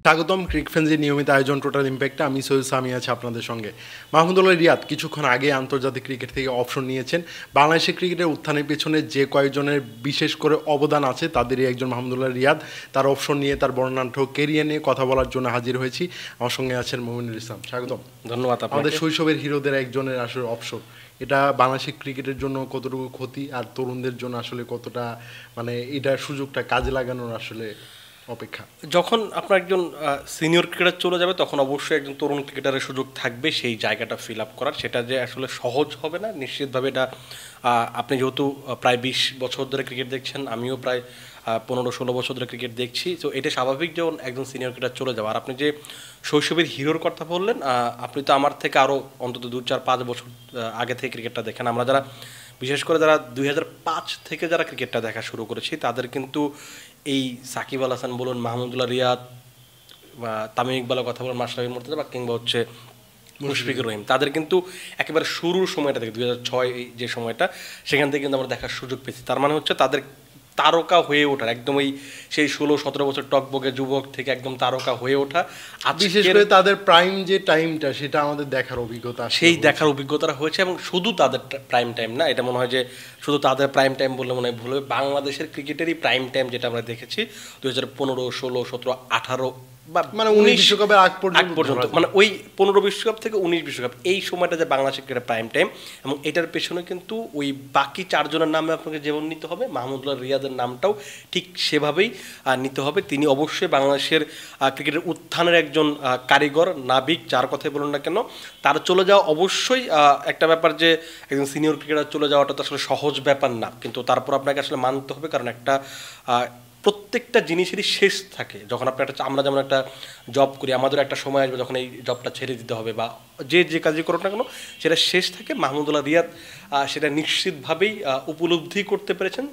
স্বাগতম ক্রিকফেন্সের নিয়মিত আয়োজন টোটাল ইম্প্যাক্টে। আমি সৈয়দ সামি আছি আপনাদের সঙ্গে। মাহমুদুল্লাহ রিয়াদ কিছুক্ষণ আগে আন্তর্জাতিক ক্রিকেট থেকে অবসর নিয়েছেন। বাংলাদেশের ক্রিকেটের উত্থানের পেছনে যে কয়েকজনের বিশেষ করে অবদান আছে তাদেরই একজন মাহমুদুল্লাহ রিয়াদ। তার অবসর নিয়ে, তার বর্ণাঢ্য কেরিয়ার নিয়ে কথা বলার জন্য হাজির হয়েছি। আমার সঙ্গে আছেন মুমিনুল ইসলাম। স্বাগতম। ধন্যবাদ। আমাদের শৈশবের হিরোদের একজনের আসলে অবসর, এটা বাংলাদেশের ক্রিকেটের জন্য কতটুকু ক্ষতি আর তরুণদের জন্য আসলে কতটা এটার সুযোগটা কাজে লাগানোর আসলে অপেক্ষা। যখন আপনার একজন সিনিয়র ক্রিকেটার চলে যাবে তখন অবশ্যই একজন তরুণ ক্রিকেটারের সুযোগ থাকবে সেই জায়গাটা ফিল আপ করার। সেটা যে আসলে সহজ হবে না নিশ্চিতভাবে। এটা আপনি যেহেতু প্রায় 20 বছর ধরে ক্রিকেট দেখছেন, আমিও প্রায় 15-16 বছর ধরে ক্রিকেট দেখছি, তো এটা স্বাভাবিক যখন একজন সিনিয়র ক্রিকেটার চলে যাবে। আর আপনি যে শৈশবের হিরোর কথা বললেন, আপনি তো আমার থেকে আরও অন্তত 2-4-5 বছর আগে থেকে ক্রিকেটটা দেখেন। আমরা যারা বিশেষ করে যারা 2005 থেকে যারা ক্রিকেটটা দেখা শুরু করেছি তাদের কিন্তু এই সাকিব আল হাসান বলুন, মাহমুদুল্লাহ রিয়াদ বা তামিম ইকবালের কথা বলুন, মাশরাফি মুর্তজা বা কিংবা হচ্ছে মুশফিকুর রহিম, তাদের কিন্তু একেবারে শুরুর সময়টা থেকে 2006 যে সময়টা, সেখান থেকে কিন্তু আমরা দেখার সুযোগ পেয়েছি। তার মানে হচ্ছে তাদের তারকা হয়ে ওঠার একদম সেই 16-17 বছর টকবকে যুবক থেকে একদম তারকা হয়ে ওঠা, বিশেষ করে তাদের প্রাইম যে টাইমটা সেটা আমাদের দেখার অভিজ্ঞতা, সেই দেখার অভিজ্ঞতাটা হয়েছে। এবং শুধু তাদের প্রাইম টাইম না, এটা মনে হয় যে শুধু তাদের প্রাইম টাইম বললে মনে হয় ভুল হবে। বাংলাদেশের ক্রিকেটেরই প্রাইম টাইম যেটা আমরা দেখেছি 2015, 16, 17, 18 বা 19 বিশ্বকাপের আগ পর্যন্ত, মানে ওই 15 বিশ্বকাপ থেকে 19 বিশ্বকাপ, এই সময়টা যে বাংলাদেশের ক্রিকেটের প্রাইম টাইম। এবং এটার পেছনে কিন্তু ওই বাকি 4 জনের নামে আপনাকে যেমন নিতে হবে, মাহমুদুল্লাহ রিয়াদের নামটাও ঠিক সেভাবেই নিতে হবে। তিনি অবশ্যই বাংলাদেশের ক্রিকেটের উত্থানের একজন কারিগর, নাবিক, যার কথাই বলুন না কেন। তার চলে যাওয়া অবশ্যই একটা ব্যাপার যে একজন সিনিয়র ক্রিকেটার চলে যাওয়াটা তো আসলে সহজ ব্যাপার না, কিন্তু তারপর আপনাকে আসলে মানতে হবে। কারণ একটা প্রত্যেকটা জিনিসেরই শেষ থাকে। যখন আপনি আমরা যেমন একটা জব করি, আমাদের একটা সময় আসবে যখন এই জবটা ছেড়ে দিতে হবে, বা যে কাজই করুক না কেন সেটা শেষ থাকে। মাহমুদুল্লাহ রিয়াদ সেটা নিশ্চিতভাবেই উপলব্ধি করতে পেরেছেন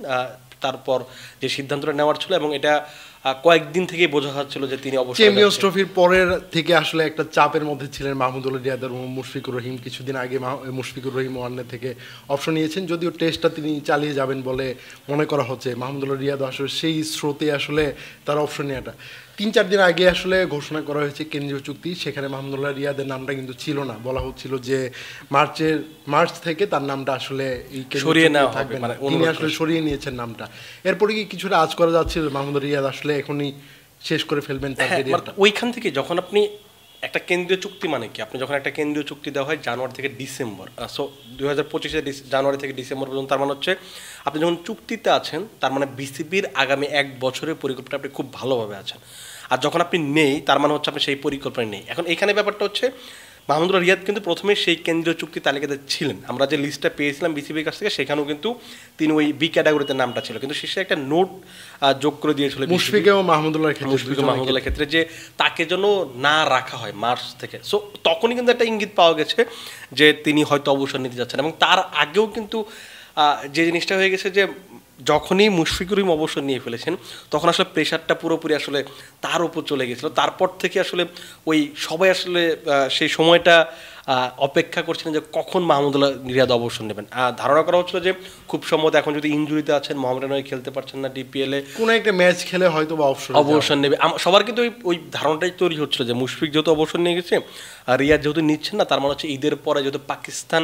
তারপর যে সিদ্ধান্তটা নেওয়ার ছিল। এবং এটা কয়েকদিন থেকেই বোঝা যাচ্ছিল যে তিনি অবশ্যই চ্যাম্পিয়ন্স ট্রফির পরের থেকে আসলে একটা চাপের মধ্যে ছিলেন মাহমুদুল্লাহ রিয়াদ এবং মুশফিকুর রহিম। কিছুদিন আগে মুশফিকুর রহিম ওয়ানের থেকে অপশন নিয়েছেন, যদিও টেস্টটা তিনি চালিয়ে যাবেন বলে মনে করা হচ্ছে। মাহমুদুল্লাহ রিয়াদ আসলে সেই স্রোতে আসলে তার অপশন নেওয়াটা 3-4 দিন আগে আসলে ঘোষণা করা হয়েছে কেন্দ্রীয় চুক্তি, সেখানে মাহমুদুল্লাহ রিয়াদের নামটা কিন্তু ছিল না। বলা হচ্ছিল যে মার্চ থেকে তার নামটা আসলে সরিয়ে নেওয়া হবে, তিনি আসলে সরিয়ে নিয়েছেন নামটা। এরপরে কি কিছুটা আজ করা যাচ্ছিল মাহমুদুল্লাহ রিয়াদ আসলে এখনই শেষ করে ফেলবেন তার ক্যারিয়ারটা? ওইখান থেকে যখন আপনি একটা কেন্দ্রীয় চুক্তি, মানে কি, আপনি যখন একটা কেন্দ্রীয় চুক্তি দেওয়া হয় জানুয়ারি থেকে ডিসেম্বর, সো 2025 জানুয়ারি থেকে ডিসেম্বর পর্যন্ত, তার মানে হচ্ছে আপনি যখন চুক্তিতে আছেন তার মানে বিসিবির আগামী 1 বছরের পরিকল্পনা আপনি খুব ভালোভাবে আছেন। আর যখন আপনি নেই তার মানে হচ্ছে আপনি সেই পরিকল্পনা নেই। এখন এখানে ব্যাপারটা হচ্ছে মাহমুদুল্লাহ রিয়াদ কিন্তু প্রথমে সেই কেন্দ্রীয় চুক্তি তালিকাতে ছিলেন। আমরা যে লিস্টটা পেয়েছিলাম বিসিবির কাছ থেকে সেখানেও কিন্তু তিনি ওই বি ক্যাটাগরিতে নামটা ছিল, কিন্তু শেষে একটা নোট যোগ করে দিয়েছিল মুশফিক ও মাহমুদুল্লাহর ক্ষেত্রে যে তাকে যেন না রাখা হয় মার্চ থেকে। সো তখনই কিন্তু একটা ইঙ্গিত পাওয়া গেছে যে তিনি হয়তো অবসর নিতে যাচ্ছেন। এবং তার আগেও কিন্তু যে জিনিসটা হয়ে গেছে যে যখনই মুশফিকুর রহিম অবসর নিয়ে ফেলেছেন তখন আসলে প্রেশারটা পুরোপুরি আসলে তার উপর চলে গেছিলো। তারপর থেকে আসলে ওই সবাই আসলে সেই সময়টা অপেক্ষা করছিলেন যে কখন মাহমুদুল্লাহ রিয়াদ অবসর নেবেন। ধারণা করা হচ্ছিল যে খুব সম্ভবত এখন যদি ইনজুরিতে আছেন, মোহামেডান হয়ে খেলতে পারছেন না, ডিপিএলে কোনো একটা ম্যাচ খেলে হয়তো বা অবসর নেবে। সবার কিন্তু ওই ধারণাটাই তৈরি হচ্ছিল যে মুশফিক যেহেতু অবসর নিয়ে গেছে, রিয়াদ যেহেতু নিচ্ছেন না, তার মানে হচ্ছে ঈদের পরে যেহেতু পাকিস্তান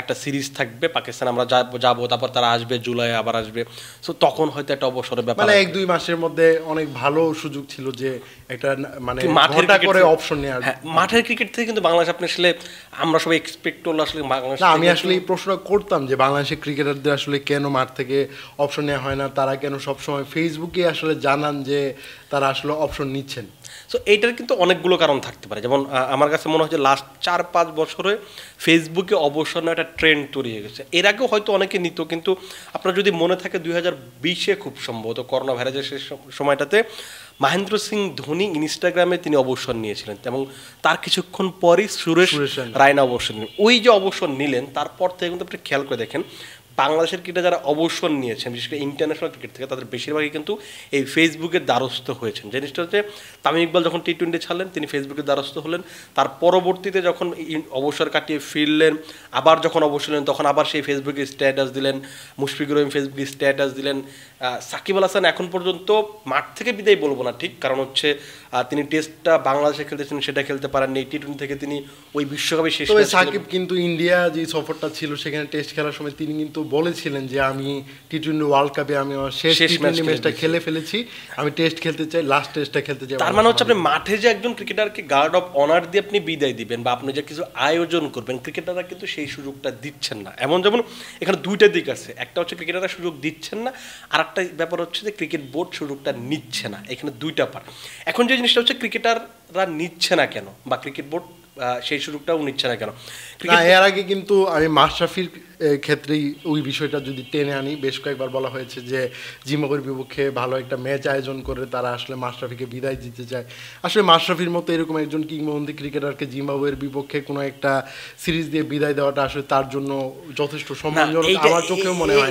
একটা সিরিজ থাকবে, পাকিস্তান আমরা যাবো, তারপর তারা আসবে জুলাই আবার আসবে, সো তখন হয়তো একটা অবসরের ব্যাপার, 1-2 মাসের মধ্যে অনেক ভালো সুযোগ ছিল যে একটা মাঠের করে অপশন নেওয়ার। মাঠের ক্রিকেট থেকে কিন্তু বাংলাদেশ আপনি আসলে আমরা সবাই এক্সপেক্ট করলো আসলে বাংলাদেশ। আমি আসলে এই প্রশ্ন করতাম যে বাংলাদেশের ক্রিকেটারদের আসলে কেন মাঠ থেকে অপশন নেওয়া হয় না, তারা কেন সবসময় ফেসবুকে আসলে জানান যে তারা আসলে অপশন নিচ্ছেন। সো এইটার কিন্তু অনেকগুলো কারণ থাকতে পারে। যেমন আমার কাছে মনে হয় যে লাস্ট 4-5 বছরে ফেসবুকে অবসর নেওয়া একটা ট্রেন্ড তৈরি হয়ে গেছে। এর আগেও হয়তো অনেকে নিত, কিন্তু আপনার যদি মনে থাকে 2020-এ খুব সম্ভবত করোনা ভাইরাসের সময়টাতে মহেন্দ্র সিং ধোনি ইনস্টাগ্রামে তিনি অবসর নিয়েছিলেন এবং তার কিছুক্ষণ পরই সুরেশ রায়না অবসর নিলেন। ওই যে অবসর নিলেন তারপর থেকে কিন্তু আপনি খেয়াল করে দেখেন বাংলাদেশের ক্রিকেটে যারা অবসর নিয়েছেন বিশেষ করে ইন্টারন্যাশনাল ক্রিকেট থেকে তাদের বেশিরভাগই কিন্তু এই ফেসবুকের দ্বারস্থ হয়েছেন। জিনিসটা হচ্ছে তামিম ইকবাল যখন টি-20 ছাড়লেন তিনি ফেসবুকের দ্বারস্থ হলেন, তার পরবর্তীতে যখন অবসর কাটিয়ে ফিরলেন আবার যখন অবসর নিলেন তখন আবার সেই ফেসবুকে স্ট্যাটাস দিলেন, মুশফিকুর রহিম ফেসবুকে স্ট্যাটাস দিলেন। সাকিব আল হাসান এখন পর্যন্ত মাঠ থেকে বিদায় বলবো না ঠিক, কারণ হচ্ছে তিনি টেস্টটা বাংলাদেশে খেলতেছেন সেটা খেলতে পারেননি, টি-20 থেকে তিনি ওই বিশ্বকাপে শেষ। তবে সাকিব কিন্তু ইন্ডিয়া যে সফরটা ছিল সেখানে টেস্ট খেলার সময় তিনি কিন্তু বলেছিলেন যে আমি টি-20 ওয়ার্ল্ড কাপে আমি আমার শেষ টি-20 ম্যাচটা খেলে ফেলেছি, আমি টেস্ট খেলতে চাই, লাস্ট টেস্টটা খেলতে চাই। তার মানে হচ্ছে আপনি মাঠে যে একজন ক্রিকেটারকে গার্ড অফ অনার দিয়ে আপনি বিদায় দিবেন বা আপনি যে কিছু আয়োজন করবেন, ক্রিকেটাররা কিন্তু সেই সুযোগটা দিচ্ছেন না। এমন যেমন এখানে দুইটা দিক আছে, একটা হচ্ছে ক্রিকেটাররা সুযোগ দিচ্ছেন না, আর একটা ব্যাপার হচ্ছে যে ক্রিকেট বোর্ড সুযোগটা নিচ্ছে না। এখানে দুইটা পার্ট। এখন যে জিনিসটা হচ্ছে ক্রিকেটাররা নিচ্ছে না কেন বা ক্রিকেট বোর্ড সেই সুযোগটাও নিচ্ছে না কেন? এর আগে কিন্তু আমি মাশরাফির ক্ষেত্রেই ওই বিষয়টা যদি টেনে আনি, বেশ কয়েকবার বলা হয়েছে যে জিম্বাবুয়ের বিপক্ষে ভালো একটা ম্যাচ আয়োজন করে তারা আসলে মাশরাফিকে বিদায় দিতে চায়। আসলে মাশরাফির মতো এরকম একজন কিংবদন্তি ক্রিকেটারকে জিম্বাবুয়ের বিপক্ষে কোনো একটা সিরিজ দিয়ে বিদায় দেওয়াটা আসলে তার জন্য যথেষ্ট সম্মানজনক আমার চোখেও মনে হয়।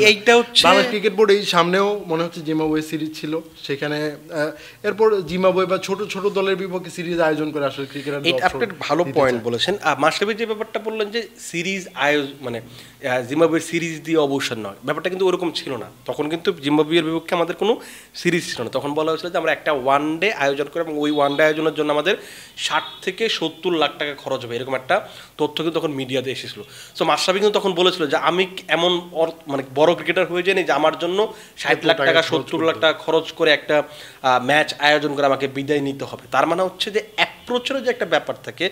বাংলাদেশ ক্রিকেট বোর্ড এই সামনেও মনে হচ্ছে জিম্বাবুয়ে সিরিজ ছিল, সেখানে এরপর জিম্বাবুয়ে বা ছোট ছোট দলের বিপক্ষে সিরিজ আয়োজন করে আসলে ক্রিকেটার ভালো পয়েন্ট বলেছেন। মাশরাফি যে ব্যাপারটা বললেন যে সিরিজ মানে জিম্বাবুয়ের সিরিজ দিয়ে অবসর নয়, ব্যাপারটা কিন্তু ওরকম ছিল না। তখন কিন্তু জিম্বাবুয়ের বিপক্ষে আমাদের কোনো সিরিজ ছিল না, তখন বলা হয়েছিল যে আমরা একটা ওয়ান ডে আয়োজন করি এবং ওই ওয়ান ডে আয়োজনের জন্য আমাদের 60 থেকে 70 লাখ টাকা খরচ হবে, এরকম একটা তথ্য কিন্তু তখন মিডিয়াতে এসেছিল। সো মাশরাফি কিন্তু তখন বলেছিল যে আমি এমন মানে বড় ক্রিকেটার হয়ে যায়নি যে আমার জন্য 60 লাখ টাকা 70 লাখ টাকা খরচ করে একটা ম্যাচ আয়োজন করে আমাকে বিদায় নিতে হবে। তার মানে হচ্ছে যে অ্যাপ্রোচের যে একটা ব্যাপার থাকে,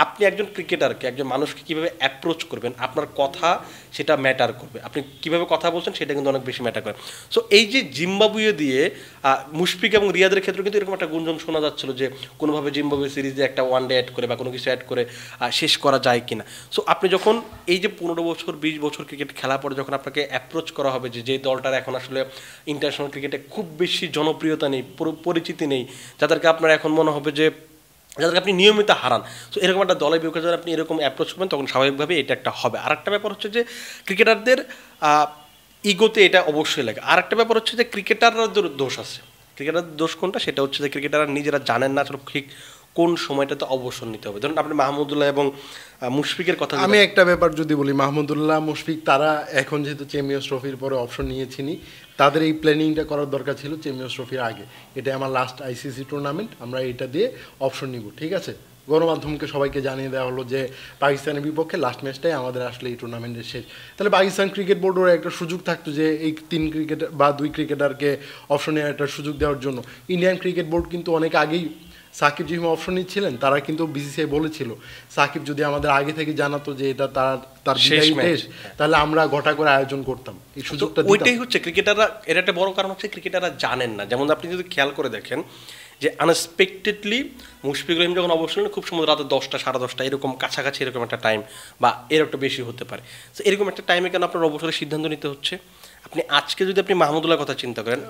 আপনি একজন ক্রিকেটারকে একজন মানুষকে কীভাবে অ্যাপ্রোচ করবেন, আপনার কথা সেটা ম্যাটার করবে, আপনি কীভাবে কথা বলছেন সেটা কিন্তু অনেক বেশি ম্যাটার করে। সো এই যে জিম্বাবুয়ে দিয়ে মুশফিক এবং রিয়াদের ক্ষেত্রে কিন্তু এরকম একটা গুঞ্জন শোনা যাচ্ছিল যে কোনোভাবে জিম্বাবুয়ে সিরিজে একটা ওয়ান ডে অ্যাড করে বা কোনো কিছু অ্যাড করে শেষ করা যায় কিনা। সো আপনি যখন এই যে 15 বছর 20 বছর ক্রিকেট খেলার পরে যখন আপনাকে অ্যাপ্রোচ করা হবে যে দলটার এখন আসলে ইন্টারন্যাশনাল ক্রিকেটে খুব বেশি জনপ্রিয়তা নেই, পরিচিতি নেই, যাদেরকে আপনার এখন মনে হবে যে যাদেরকে আপনি নিয়মিত হারান, সো এরকম একটা দলের বিপক্ষে যখন আপনি এরকম অ্যাপ্রোচ করবেন তখন স্বাভাবিকভাবে এটা একটা হবে। আর একটা ব্যাপার হচ্ছে যে ক্রিকেটারদের ইগোতে এটা অবশ্যই লাগে। আর একটা ব্যাপার হচ্ছে যে ক্রিকেটাররা দোষ আছে। ক্রিকেটারদের দোষ কোনটা? সেটা হচ্ছে যে ক্রিকেটাররা নিজেরা জানেন না আসলে ঠিক কোন সময়টাতে অবসর নিতে হবে। ধরুন আপনি মাহমুদুল্লাহ এবং মুশফিকের কথা, আমি একটা ব্যাপার যদি বলি, মাহমুদুল্লাহ মুশফিক তারা এখন যেহেতু চ্যাম্পিয়ন্স ট্রফির পরে অপশন নিয়েছিনি, তাদের এই প্ল্যানিংটা করার দরকার ছিল চ্যাম্পিয়ন্স ট্রফির আগে। এটা আমার লাস্ট আইসিসি টুর্নামেন্ট, আমরা এটা দিয়ে অপশন নিব, ঠিক আছে। গণমাধ্যমকে সবাইকে জানিয়ে দেওয়া হলো যে পাকিস্তানের বিপক্ষে লাস্ট ম্যাচটাই আমাদের আসলে এই টুর্নামেন্টের শেষ। তাহলে পাকিস্তান ক্রিকেট বোর্ডের একটা সুযোগ থাকতো যে এই 3 ক্রিকেটার বা 2 ক্রিকেটারকে অপশনে একটা সুযোগ দেওয়ার জন্য। ইন্ডিয়ান ক্রিকেট বোর্ড কিন্তু অনেক আগেই সাকিব যেহেতু অপশন নিচ্ছিলেন, তারা কিন্তু বিসিসিআই বলেছিল সাকিব যদি আমাদের আগে থেকে জানাতো যে এটা তার বিদায়ী টেস্ট, তাহলে আমরা ঘটা করে আয়োজন করতাম, এই সুযোগটা দিতাম। ওইটাই হচ্ছে ক্রিকেটাররা, এর একটা বড় কারণ হচ্ছে ক্রিকেটাররা জানেন না। যেমন আপনি যদি খেয়াল করে দেখেন যে আনএক্সপেক্টেডলি মুশফিকুর রহিম যখন অবসর নেন খুব সম্ভবত রাতে 10টা 10:30 এরকম কাছাকাছি এরকম একটা টাইম বা এর একটু বেশি হতে পারে। তো এরকম একটা টাইমে কেন আপনার অবসরের সিদ্ধান্ত নিতে হচ্ছে? আপনি আজকে যদি আপনি মাহমুদুল্লাহর কথা চিন্তা করেন,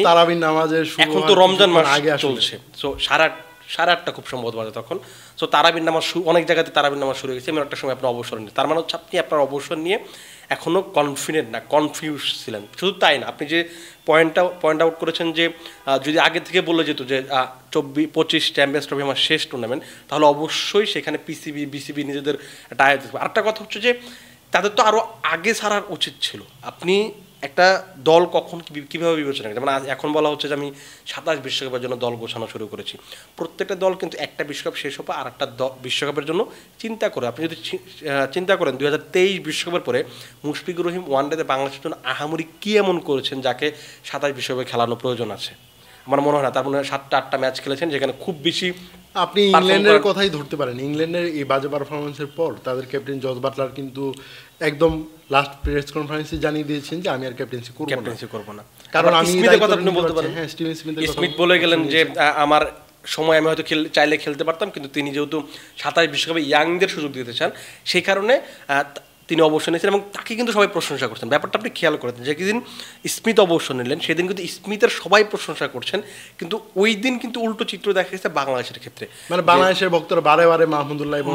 তারাবির নামাজের এখন তো রমজান মাস চলছে, সো 8:30 খুব সম্ভবত বাজে তখন। সো তারাবির নামাজ অনেক জায়গাতে তারাবির নামাজ শুরু হয়েছে, এমন একটা সময় আপনার অবসর নিয়ে, তার মানে হচ্ছে আপনি আপনার অবসর নিয়ে এখনও কনফিডেন্ট না, কনফিউজ ছিলেন। শুধু তাই না, আপনি যে পয়েন্ট আউট করেছেন যে যদি আগে থেকে বলে যেত যে 24-25 চ্যাম্পিয়ন্স ট্রফি আমার শেষ টুর্নামেন্ট, তাহলে অবশ্যই সেখানে পিসিবি বিসিবি নিজেদের একটা আয়োজন। আরেকটা কথা হচ্ছে যে তাদের তো আরও আগে ছাড়ার উচিত ছিল। আপনি একটা দল কখন কীভাবে বিবেচনা করেন? যেমন এখন বলা হচ্ছে যে আমি 27 বিশ্বকাপের জন্য দল গোছানো শুরু করেছি। প্রত্যেকটা দল কিন্তু একটা বিশ্বকাপ শেষ হবে আর একটা বিশ্বকাপের জন্য চিন্তা করে। আপনি যদি চিন্তা করেন 2023 বিশ্বকাপের পরে মুশফিকুর রহিম ওয়ানডেতে বাংলাদেশের জন্য আহামরি কী এমন করেছেন যাকে 27 বিশ্বকাপে খেলানো প্রয়োজন আছে? আমার মনে হয় না। তার মনে হয় 7টা-8টা ম্যাচ খেলেছেন যেখানে খুব বেশি। আপনি ইংল্যান্ডের কথাই ধরতে পারেন। ইংল্যান্ডের এই বাজে পারফরমেন্সের পর তাদের ক্যাপ্টেন জস বাটলার কিন্তু একদম লাস্ট প্রেস কনফারেন্সে জানিয়ে দিয়েছেন যে আমি আর ক্যাপ্টেন্সি করব না। কারণ আমি স্মিথের কথা আপনি বলতে পারেন, হ্যাঁ স্টিভেন স্মিথ বলে গেলেন যে আমার সময় আমি হয়তো চাইলে খেলতে পারতাম, কিন্তু তিনি যেহেতু 27 বিশ্বকাপে ইয়াংদের সুযোগ দিতে চান সেই কারণে তিনি অবসর নিয়েছেন এবং তাকে কিন্তু সবাই প্রশংসা করছেন। ব্যাপারটা আপনি খেয়াল করেছেন যে যেদিন স্মিথ অবসর নিলেন সেদিন কিন্তু স্মিথের সবাই প্রশংসা করছেন, কিন্তু ওই দিন কিন্তু উল্টো চিত্র দেখা গেছে বাংলাদেশের ক্ষেত্রে। মানে বাংলাদেশের ভক্তরা বারে বারে মাহমুদুল্লাহ এবং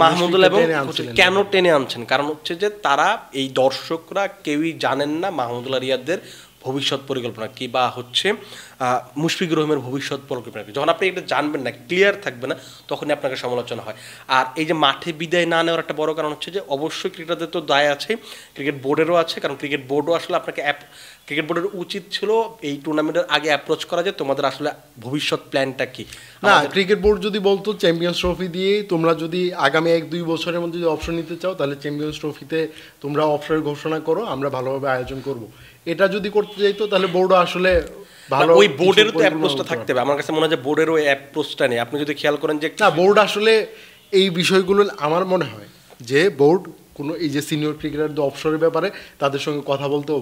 কেন টেনে আনছেন, কারণ হচ্ছে যে তারা এই দর্শকরা কেউই জানেন না মাহমুদুল্লাহ রিয়াদের ভবিষ্যৎ পরিকল্পনা কি, বা হচ্ছে মুশফিকুর রহিমের ভবিষ্যৎ পরিকল্পনা কি। যখন আপনি এটা জানবেন না, ক্লিয়ার থাকবে না, তখনই আপনাকে সমালোচনা হয়। আর এই যে মাঠে বিদায় না নেওয়ার একটা বড় কারণ হচ্ছে যে অবশ্যই ক্রিকেটারদের তো দায় আছে, ক্রিকেট বোর্ডেরও আছে, কারণ ক্রিকেট বোর্ডও আসলে আপনাকে ক্রিকেট বোর্ডের উচিত ছিল এই টুর্নামেন্টের আগে অ্যাপ্রোচ করা যে তোমাদের আসলে ভবিষ্যৎ প্ল্যানটা কি। না, ক্রিকেট বোর্ড যদি বলতো চ্যাম্পিয়ন্স ট্রফি দিয়ে তোমরা যদি আগামী 1-2 বছরের মধ্যে যদি অপশন নিতে চাও তাহলে চ্যাম্পিয়ন্স ট্রফিতে তোমরা অপশনের ঘোষণা করো, আমরা ভালোভাবে আয়োজন করব, এটা যদি করতে চাইতো তাহলে বোর্ডও আসলে ভালো, ওই বোর্ডেরও তো অ্যাপ্রোচটা থাকতে হবে। আমার কাছে মনে হয় যে বোর্ডেরও অ্যাপ্রোচটা নেই। আপনি যদি খেয়াল করেন যে না, বোর্ড আসলে এই বিষয়গুলো আমার মনে হয় যে বোর্ড কোনো এই যে সিনিয়র ক্রিকেটারদের অবসরের ব্যাপারে তাদের সঙ্গে কথা বলতেও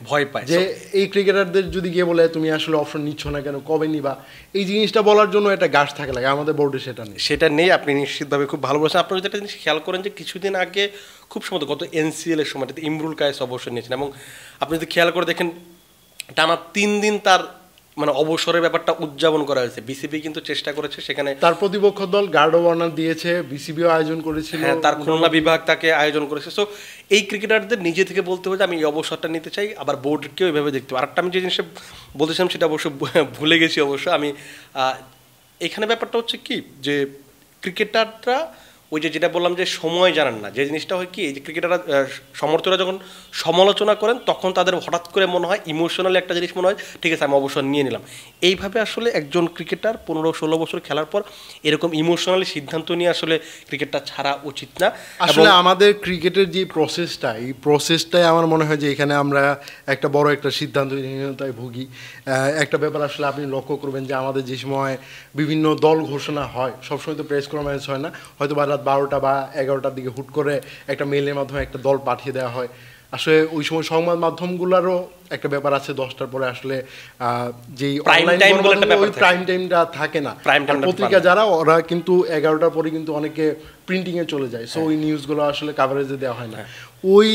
ভয় পায় যে এই ক্রিকেটারদের যদি গিয়ে বলে তুমি আসলে অপশন নিচ্ছ না কেন, কবে নিবা, এই জিনিসটা বলার জন্য একটা গাছ থাকে লাগে। আমাদের বোর্ডে সেটা নেই। আপনি নিশ্চিতভাবে খুব ভালো বলেছেন। আপনি যদি একটা জিনিস খেয়াল করেন যে কিছুদিন আগে খুব সম্ভবত গত এনসিএল এর সময়টাতে ইমরুল কায়েস অবসর নিয়েছেন, এবং আপনি যদি খেয়াল করে দেখেন টানা 3 দিন তার মানে অবসরের ব্যাপারটা উদযাপন করা হয়েছে। বিসিবি কিন্তু চেষ্টা করেছে, সেখানে তার প্রতিপক্ষ দল গার্ড অফ অনার দিয়েছে, বিসিবিও আয়োজন করেছিল, তার খুলনা বিভাগ তাকে আয়োজন করেছে। সো এই ক্রিকেটারদের নিজে থেকে বলতে হবে যে আমি এই অবসরটা নিতে চাই, আবার বোর্ডকেও এইভাবে দেখতে হবে। আরেকটা আমি যে জিনিসটা বলতেছিলাম সেটা অবশ্য ভুলে গেছি আমি এখানে ব্যাপারটা হচ্ছে কি যে ক্রিকেটাররা ওই যেটা বললাম যে সময় জানেন না, যে জিনিসটা হয় কি এই যে ক্রিকেটাররা সমর্থকরা যখন সমালোচনা করেন তখন তাদের হঠাৎ করে মনে হয় ইমোশনালি একটা জিনিস মনে হয় ঠিক আছে আমি অবসর নিয়ে নিলাম। এইভাবে আসলে একজন ক্রিকেটার 15-16 বছর খেলার পর এরকম ইমোশনালি সিদ্ধান্ত নিয়ে আসলে ক্রিকেটটা ছাড়া উচিত না। আসলে আমাদের ক্রিকেটের যে প্রসেসটা, এই প্রসেসটাই আমার মনে হয় যে এখানে আমরা একটা বড় একটা সিদ্ধান্তহীনতায় ভুগি। একটা ব্যাপার আসলে আপনি লক্ষ্য করবেন যে আমাদের যে সময় বিভিন্ন দল ঘোষণা হয় সবসময় তো প্রেস কনফারেন্স হয় না, হয়তো বা রাত 12টা বা 11টার দিকে হুট করে একটা মেইলের মাধ্যমে একটা দল পাঠিয়ে দেওয়া হয়। আসলে ওই সময় সংবাদ মাধ্যমগুলোরও একটা ব্যাপার আছে, 10টার পরে আসলে যেই প্রাইম টাইমটা থাকে না, পত্রিকা যারা ওরা কিন্তু 11টার পরে কিন্তু অনেকে প্রিন্টিংয়ে চলে যায়, সো ওই নিউজগুলো আসলে কাভারেজে দেওয়া হয় না। ওই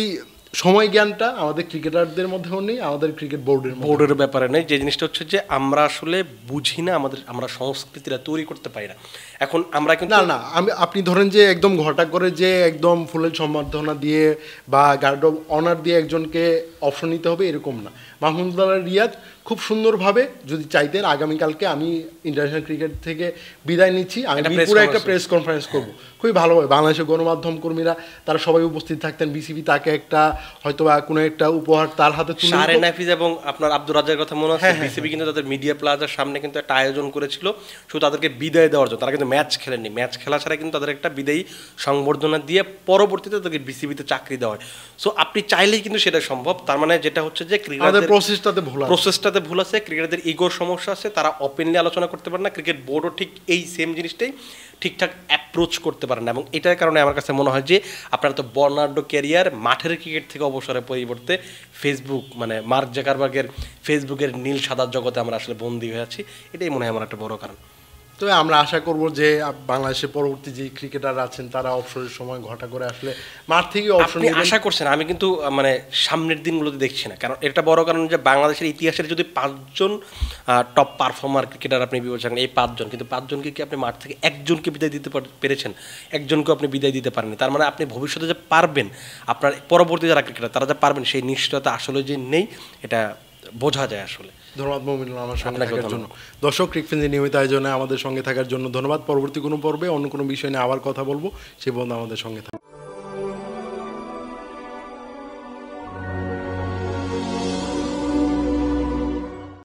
সময় জ্ঞানটা আমাদের ক্রিকেটারদের মধ্যেও নেই, আমাদের ক্রিকেট বোর্ডের ব্যাপারে নেই। যে জিনিসটা হচ্ছে যে আমরা আসলে বুঝি না, আমরা সংস্কৃতিটা তৈরি করতে পারি না। এখন আমরা কিন্তু না আপনি ধরেন যে একদম ঘটা করে যে একদম ফুলের সম্বর্ধনা দিয়ে বা গার্ড অফ অনার দিয়ে একজনকে অপশন নিতে হবে এরকম না। মাহমুদুল্লাহ রিয়াদ খুব সুন্দরভাবে যদি চাইতেন আগামীকালকে আমি ইন্টারন্যাশনাল ক্রিকেট থেকে বিদায় নিচ্ছি, আমি মিরপুরে একটা প্রেস কনফারেন্স করব, খুবই ভালো হয়, বাংলাদেশের গণমাধ্যম কর্মীরা তারা সবাই উপস্থিত থাকতেন, বিসিবি তাকে একটা হয়তো বা কোনো একটা উপহার তার হাতে তুলে শাহরিন নাফিজ এবং আপনার আব্দুর রাজ্জাকের কথা মনে আছে, বিসিবি কিন্তু তাদের মিডিয়া প্লাজার সামনে কিন্তু একটা আয়োজন করেছিল শুধু তাদেরকে বিদায় দেওয়ার জন্য। তারা কিন্তু ম্যাচ খেলেননি, ম্যাচ খেলা ছাড়া কিন্তু তাদের একটা বিদায়ী সংবর্ধনা দিয়ে পরবর্তীতে তাদেরকে বিসিবিতে চাকরি দেওয়া হয়। সো আপনি চাইলেই কিন্তু সেটা সম্ভব। তার মানে যেটা হচ্ছে যে ক্রিকেটের প্রসেসটাতে ভুল আছে, ক্রিকেটারদের ইগোর সমস্যা আছে, তারা ওপেনলি আলোচনা করতে পারে না। ক্রিকেট বোর্ডও ঠিক এই সেম জিনিসটাই ঠিকঠাক অ্যাপ্রোচ করতে পারে না, এবং এটার কারণে আমার কাছে মনে হয় যে আপনারা তো বার্নার্ডো ক্যারিয়ার মাঠের ক্রিকেট থেকে অবসরের পরিবর্তে ফেসবুক মানে মার্ক জাকারবার্গের ফেসবুকের নীল সাদার জগতে আমরা আসলে বন্দী হয়ে আছি, এটাই মনে হয় আমার একটা বড় কারণ। তো আমরা আশা করব যে বাংলাদেশের পরবর্তী যে ক্রিকেটার আছেন তারা অবসরের সময় ঘটা করে আসলে মাঠ থেকে অবসর নেবেন। আশা করছেন, আমি কিন্তু মানে সামনের দিনগুলোতে দেখছি না, কারণ এটা বড় কারণ যে বাংলাদেশের ইতিহাসের যদি 5জন টপ পারফর্মার ক্রিকেটার আপনি বিবেচনা এই 5জন, কিন্তু 5জনকে কি আপনি মাঠ থেকে একজনকে বিদায় দিতে পেরেছেন? একজনকে আপনি বিদায় দিতে পারেননি। তার মানে আপনি ভবিষ্যতে যে পারবেন, আপনার পরবর্তী যারা ক্রিকেটার তারা যে পারবেন সেই নিশ্চয়তা আসলে যে নেই, এটা বোঝা যায় আসলে। ধন্যবাদ মমিনুল আমার সঙ্গে থাকার জন্য। দর্শক, ক্রিকফেন্সের নিয়মিত আয়োজনে আমাদের সঙ্গে থাকার জন্য ধন্যবাদ। পরবর্তী কোনো পর্বে অন্য কোনো বিষয় নিয়ে আবার কথা বলবো, সেই পর্যন্ত আমাদের সঙ্গে থাকুন।